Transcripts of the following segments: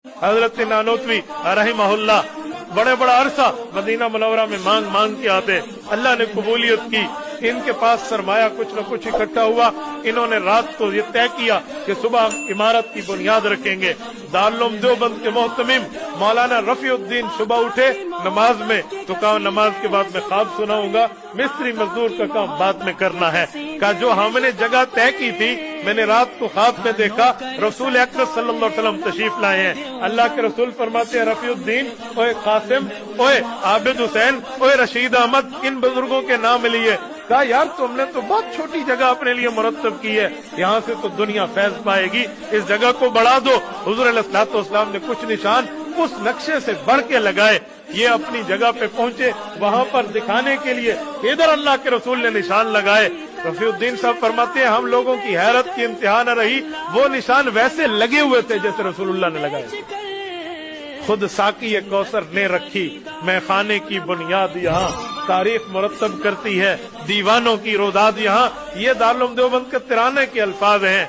हजरत नानोतवी रहमहुल्लाह बड़े बड़ा अरसा मदीना मुनव्वरा में मांग मांग के आते, अल्लाह ने कबूलियत की। इनके पास सरमाया कुछ न कुछ इकट्ठा हुआ। इन्होंने रात को ये तय किया कि सुबह हम इमारत की बुनियाद रखेंगे। दारुल देवबंद के मोहतमिम मौलाना रफीउद्दीन सुबह उठे नमाज में, तो कहा नमाज के बाद मैं ख्वाब सुनाऊंगा, मिस्त्री मजदूर का काम बाद में करना है। कहा जो हमने जगह तय की थी मैंने रात को ख्वाब में देखा रसूल अकरम सल्लल्लाहु अलैहि वसल्लम तशरीफ लाए हैं। अल्लाह के रसूल फरमाते हैं रफीउद्दीन, ओए कासिम, ओए आबिद हुसैन, ओए रशीद अहमद, इन बुजुर्गों के नाम लिए। कहा यार तुमने तो बहुत छोटी जगह अपने लिए मुरतब की है, यहाँ से तो दुनिया फैज पाएगी, इस जगह को बढ़ा दो। हुजूर अलैहिस्सलातु वस्सलाम ने कुछ निशान उस नक्शे से बढ़ के लगाए। ये अपनी जगह पे पहुंचे, वहां पर दिखाने के लिए इधर अल्लाह के रसूल ने निशान लगाए। रफीउद्दीन साहब फरमाते हैं हम लोगों की हैरत की इंतहा न रही, वो निशान वैसे लगे हुए थे जैसे रसूलुल्लाह ने लगाए। खुद साकी कौसर ने रखी मैं खाने की बुनियाद यहाँ, तारीख मुरतब करती है दीवानों की रोदाद यहाँ। ये दारुल देवबंद के तिराने के अल्फाज हैं।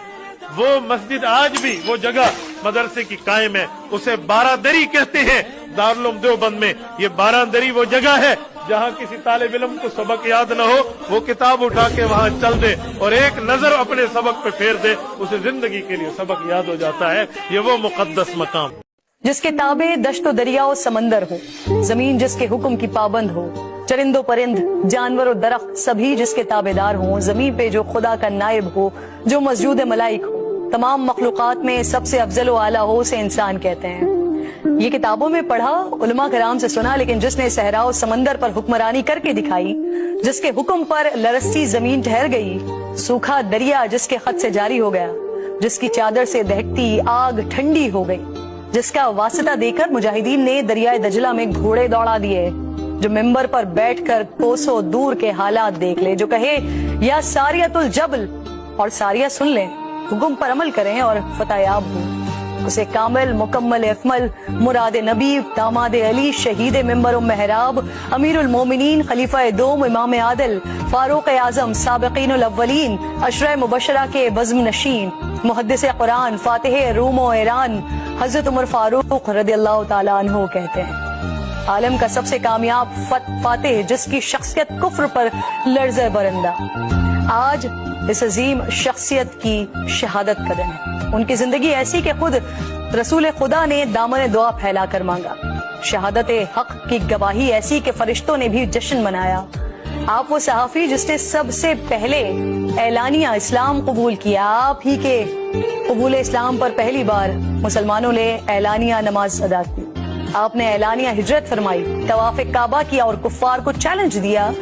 वो मस्जिद आज भी वो जगह मदरसे की कायम है, उसे बारादरी कहते हैं दारुल देवबंद में। ये बारादरी वो जगह है जहाँ किसी तालिब इल्म को सबक याद न हो, वो किताब उठा के वहाँ चल दे और एक नजर अपने सबक पे फेर दे, उसे जिंदगी के लिए सबक याद हो जाता है। ये वो मुकद्दस मकाम जिसके ताबे दश्तो दरिया और समंदर हो, जमीन जिसके हुक्म की पाबंद हो, चरिंदो परिंद जानवर और दरख्त सभी जिसके ताबेदार हों, जमीन पे जो खुदा का नायब हो, जो मस्जूद मलाइक हो, तमाम मखलूकात में सबसे अफजल व आला हो, उसे इंसान कहते हैं। ये किताबों में पढ़ा, उलमा कराम से सुना, लेकिन जिसने सहरा और समंदर पर हुक्मरानी करके दिखाई, जिसके हुक्म पर लरसती जमीन ठहर गई, सूखा दरिया जिसके खत से जारी हो गया, जिसकी चादर से दहकती आग ठंडी हो गई, जिसका वास्ता देकर मुजाहिदीन ने दरियाए दजला में घोड़े दौड़ा दिए, जो मिंबर पर बैठकर कोसों दूर के हालात देख ले, जो कहे या सारियतुल जबल और सारिया सुन ले, हुक्म पर अमल करें और फतहयाब हो, उसे कामिल मुकम्मल अकमल मुराद नबी दामाद अली शहीद मिंबर मेहराब अमीरुल मोमिनीन खलीफा दोम इमाम आदिल फारूक आजम साबिकीनुल अव्वलीन अशरा मुबशरा के बज़्म नशीन मुहद्दिस कुरान फातिह रूम और ईरान हजरत उमर फारूक रदियल्लाहु ताला अन्हु कहते हैं। आलम का सबसे कामयाब फातिह जिसकी शख्सियत कुफ्र पर लर्ज़े बरंदा, आज इस अजीम शख्सियत की शहादत का दिन है। उनकी जिंदगी ऐसी कि खुद रसूल खुदा ने दामन दुआ फैला कर मांगा, शहादत हक की गवाही ऐसी कि फरिश्तों ने भी जश्न मनाया। आप वो सहाफी जिसने सबसे पहले ऐलानिया इस्लाम कबूल किया, आप ही के कबूल इस्लाम पर पहली बार मुसलमानों ने ऐलानिया नमाज अदा की, आपने ऐलानिया हिजरत फरमाई, तवाफ काबा किया और कुफ्फार को चैलेंज दिया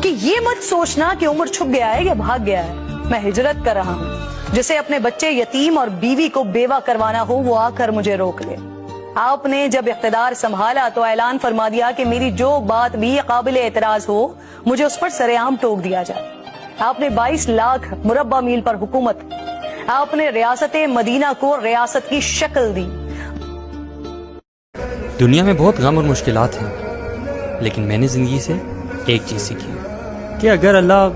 कि ये मत सोचना कि उम्र छुप गया है या भाग गया है, मैं हिजरत कर रहा हूँ। जिसे अपने बच्चे यतीम और बीवी को बेवा करवाना हो वो आकर मुझे रोक ले। आपने जब इख्तिदार संभाला तो ऐलान फरमा दिया कि मेरी जो बात भी काबिल एतराज हो मुझे उस पर सरेआम टोक दिया जाए। आपने 22 लाख मुरब्बा मील पर हुकूमत, आपने रियासत मदीना को रियासत की शक्ल दी। दुनिया में बहुत गम और मुश्किलात हैं, लेकिन मैंने जिंदगी से एक चीज सीखी कि अगर अल्लाह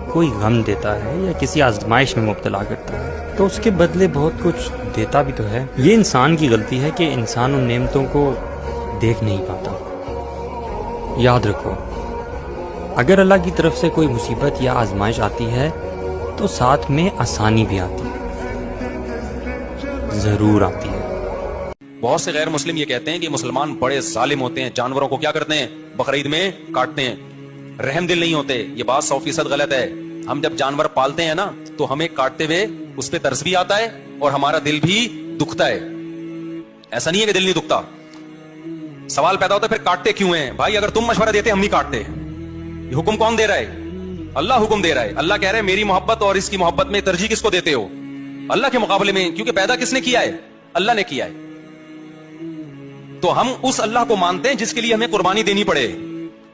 कोई गम देता है या किसी आजमाइश में मुब्तला करता है तो उसके बदले बहुत कुछ देता भी तो है। ये इंसान की गलती है कि इंसान उन नेमतों को देख नहीं पाता। याद रखो, अगर अल्लाह की तरफ से कोई मुसीबत या आजमाइश आती है तो साथ में आसानी भी आती है, जरूर आती है। बहुत से गैर मुस्लिम ये कहते हैं कि मुसलमान बड़े जालिम होते हैं, जानवरों को क्या करते हैं, बकरीद में काटते हैं, रहम दिल नहीं होते। ये बात 100% गलत है। हम जब जानवर पालते हैं ना तो हमें काटते हुए उस पर तरस भी आता है और हमारा दिल भी दुखता है। ऐसा नहीं है कि दिल नहीं दुखता। सवाल पैदा होता है फिर काटते क्यों हैं? भाई अगर तुम मशवरा देते हम नहीं काटते। ये हुक्म कौन दे रहा है? अल्लाह हुक्म दे रहा है। अल्लाह कह रहे हैं मेरी मोहब्बत और इसकी मोहब्बत में तरजीह किसको देते हो? अल्लाह के मुकाबले में, क्योंकि पैदा किसने किया है? अल्लाह ने किया है। तो हम उस अल्लाह को मानते हैं जिसके लिए हमें कुर्बानी देनी पड़े।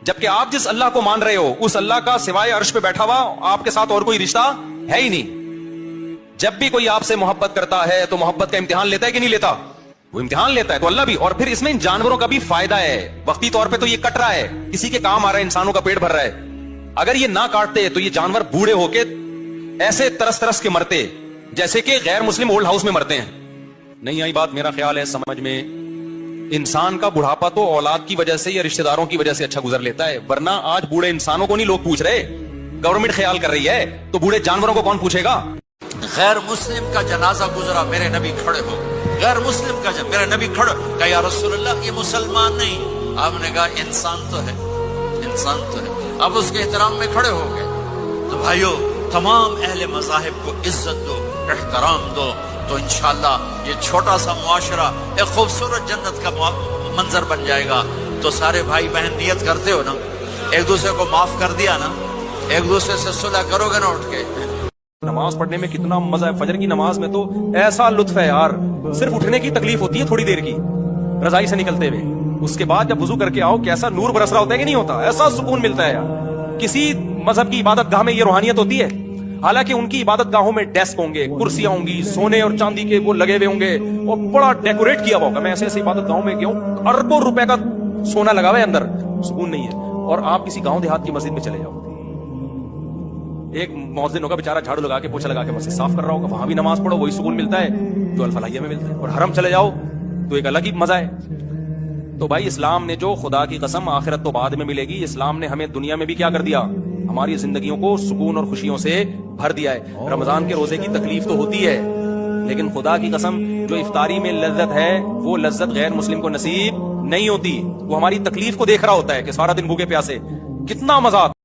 जबकि आप जिस अल्लाह को मान रहे हो उस अल्लाह का सिवाय अर्श पे बैठा हुआ आपके साथ और कोई रिश्ता है ही नहीं। जब भी कोई आपसे मोहब्बत करता है तो मोहब्बत का इम्तिहान लेता है कि नहीं लेता? वो इम्तिहान लेता है, तो अल्लाह भी। और फिर इसमें इन जानवरों का भी फायदा है। वक्ती तौर पे तो ये कट रहा है, किसी के काम आ रहा है, इंसानों का पेट भर रहा है। अगर ये ना काटते तो ये जानवर बूढ़े होके ऐसे तरस तरस के मरते जैसे कि गैर मुस्लिम ओल्ड हाउस में मरते हैं। نہیں آئی بات؟ میرا خیال ہے سمجھ میں، انسان کا بڑھاپا تو اولاد کی وجہ سے یا رشتہ داروں کی وجہ سے اچھا گزر لیتا ہے، ورنہ آج بوڑھے انسانوں کو نہیں لوگ پوچھ رہے، گورنمنٹ خیال کر رہی ہے، تو بوڑھے جانوروں کو کون پوچھے گا؟ غیر مسلم کا جنازہ گزرا، میرے نبی کھڑے ہو، غیر مسلم کا میرے نبی کھڑے، کہا یا رسول اللہ یہ مسلمان نہیں، آپ نے کہا انسان تو ہے، انسان تو ہے، اب اس کے احترام میں کھڑے ہو گئے۔ تو بھائیو تمام اہل مذاہب کو عزت دو، احترام دو، تو انشاءاللہ یہ چھوٹا سا معاشرہ ایک خوبصورت جنت کا منظر بن جائے گا۔ تو سارے بھائی بہن نیت کرتے ہو نا، ایک دوسرے کو معاف کر دیا نا، ایک دوسرے سے صلح کرو گے نا اٹھ کے؟ نماز پڑھنے میں کتنا مزہ ہے، فجر کی نماز میں تو ایسا لطف ہے یار، صرف اٹھنے کی تکلیف ہوتی ہے تھوڑی دیر کی رضائی سے نکلتے ہوئے، اس کے بعد جب وضو کر کے آؤ کیسا نور برس رہا ہوتا ہے کہ نہیں ہوتا، ایسا سکون ملتا ہے یار۔ کسی مذہب کی عبادت گاہ میں یہ روحانیت ہوتی ہے؟ حالانکہ ان کی عبادت گاہوں میں ڈیسک ہوں گے، کرسیاں ہوں گی، سونے اور چاندی کے وہ لگے ہوئے ہوں گے، اور بڑا ڈیکوریٹ کیا ہوا ہوگا۔ میں ایسے ایسے عبادت گاہوں میں گیا ہوں، اربوں روپے کا سونا لگا ہوا ہے اندر، سکون نہیں ہے۔ اور آپ کسی گاؤں دیہات کی مسجد میں چلے جاؤ، ایک مؤذن ہوگا بیچارہ جھاڑو لگا کے پوچھا لگا کے مسجد صاف کر رہا ہوگا، وہاں بھی نماز پڑھو، وہی سکون ملتا ہے جو الفلاحیہ میں ملتا ہے۔ اور حرم چلے جاؤ تو ایک الگ ہی مزہ ہے۔ تو بھائی اسلام نے جو، خدا کی قسم آخرت تو بعد میں ملے گی، اسلام نے ہمیں دنیا میں بھی کیا کر دیا، ہماری زندگیوں کو سکون اور خوشیوں سے بھر دیا ہے۔ رمضان کے روزے کی تکلیف تو ہوتی ہے، لیکن خدا کی قسم جو افطاری میں لذت ہے وہ لذت غیر مسلم کو نصیب نہیں ہوتی۔ وہ ہماری تکلیف کو دیکھ رہا ہوتا ہے کہ سارا دن بھوکے پیاسے، کتنا مزہ